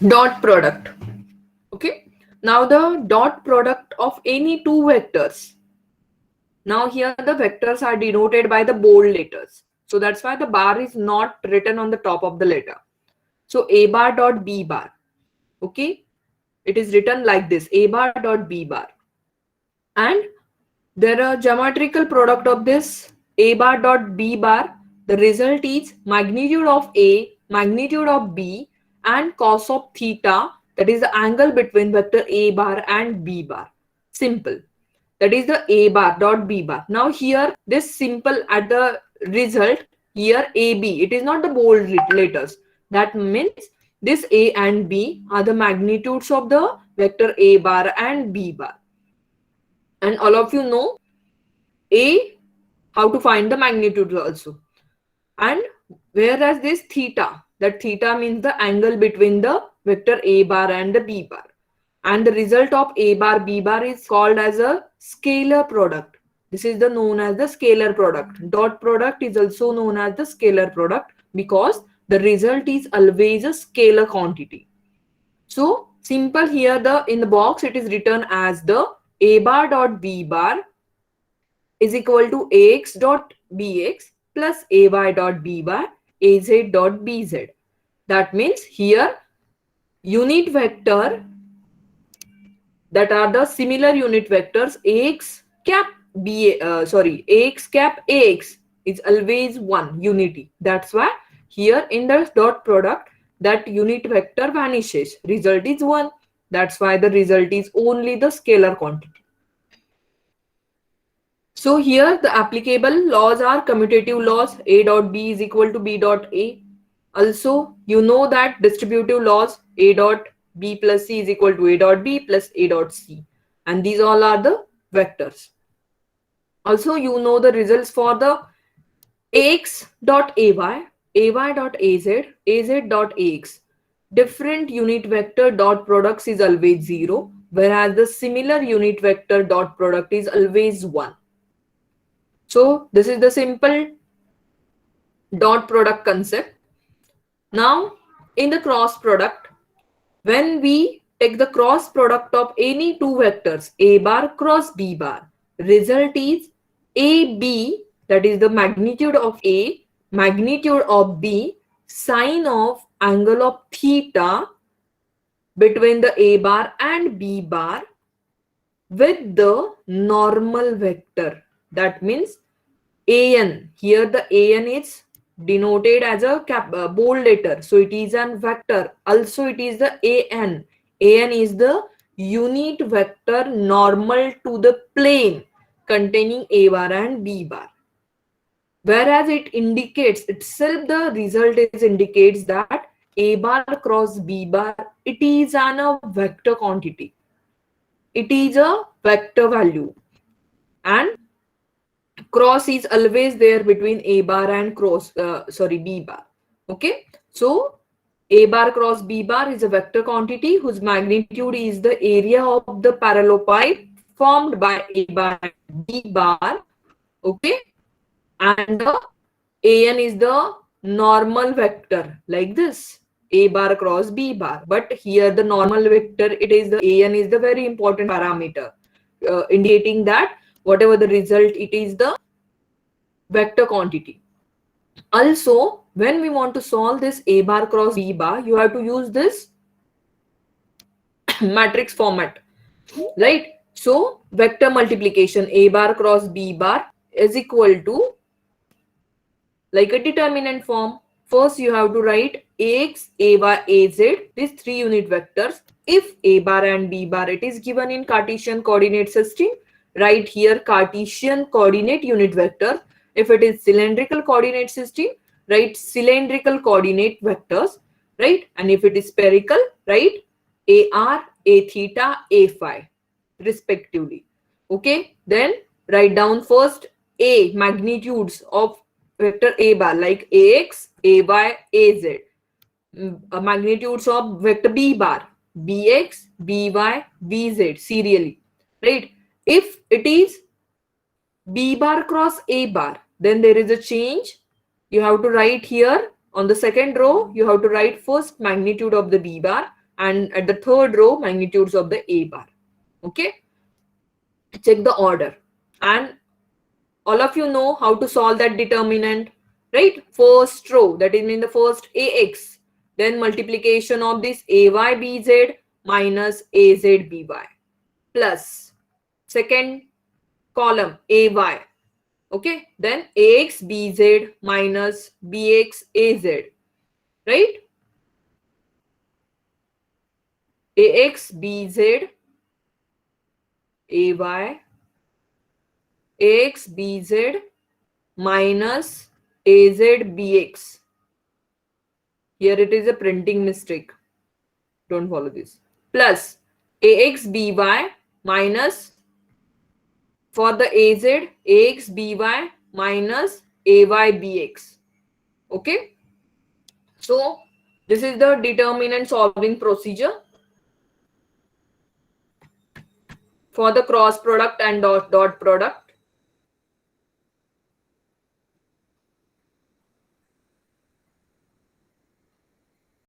Dot product. Okay. Now the dot product of any two vectors. Now here the vectors are denoted by the bold letters. So that's why the bar is not written on the top of the letter. So a bar dot b bar. Okay. It is written like this, a bar dot b bar. And there are geometrical product of this a bar dot b bar. The result is magnitude of a, magnitude of b, and cos of theta, that is the angle between vector a bar and b bar. Simple. That is the a bar dot b bar. Now here this simple at the result here ab. It is not the bold letters. That means this a and b are the magnitudes of the vector a bar and b bar. And all of you know a, how to find the magnitude also. And whereas this theta, that theta means the angle between the vector a bar and the b bar. And the result of a bar b bar is called as a scalar product. This is the known as the scalar product. Dot product is also known as the scalar product because the result is always a scalar quantity. So simple here, the in the box it is written as the a bar dot b bar is equal to ax dot bx plus ay dot b bar az dot bz. That means here unit vector, that are the similar unit vectors ax cap ax cap ax is always one unity. That's why here in the dot product that unit vector vanishes. Result is 1. That's why the result is only the scalar quantity. So here the applicable laws are commutative laws. A dot b is equal to b dot a. Also, you know that distributive laws, a dot b plus c is equal to a dot b plus a dot c. And these all are the vectors. Also, you know the results for the ax dot ay dot az, az dot ax. Different unit vector dot products is always 0, whereas the similar unit vector dot product is always 1. So this is the simple dot product concept. Now in the cross product, when we take the cross product of any two vectors a bar cross b bar, result is ab, that is the magnitude of a, magnitude of b, sine of angle of theta between the a bar and b bar with the normal vector. That means an, here the an is denoted as a bold letter, so it is an vector. Also it is the an is the unit vector normal to the plane containing a bar and b bar, whereas it indicates itself, the result is indicates that a bar cross b bar, it is a vector quantity, it is a vector value, and cross is always there between a bar and b bar. Okay, so a bar cross b bar is a vector quantity whose magnitude is the area of the parallelepiped formed by a bar and b bar. Okay, and the an is the normal vector like this, a bar cross b bar. But here the normal vector, it is the an is the very important parameter, indicating that whatever the result, it is the vector quantity. Also, when we want to solve this a bar cross b bar, you have to use this matrix format, right? So vector multiplication a bar cross b bar is equal to, like a determinant form. First you have to write ax, ay, az, these three unit vectors. If a bar and b bar, it is given in Cartesian coordinate system, write here Cartesian coordinate unit vector. If it is cylindrical coordinate system, write cylindrical coordinate vectors, right? And if it is spherical, write ar, a theta, a phi respectively. Okay, then write down first a magnitudes of vector a bar like ax, ay, az. Magnitudes of vector b bar bx, by, bz serially, right? If it is b bar cross a bar, then there is a change You have to write here on the second row, you have to write first magnitude of the B bar, and at the third row, magnitudes of the A bar. Okay. Check the order. And all of you know how to solve that determinant, right? First row, that is in the first AX, then multiplication of this AYBZ minus AZBY plus second column AY. Okay, then AXBZ minus BXAZ, right? AXBZ AY AXBZ minus AZBX. Here it is a printing mistake. Don't follow this. Plus AXBY minus, for the AZ, AXBY minus AYBX. Okay. So this is the determinant solving procedure for the cross product and dot product.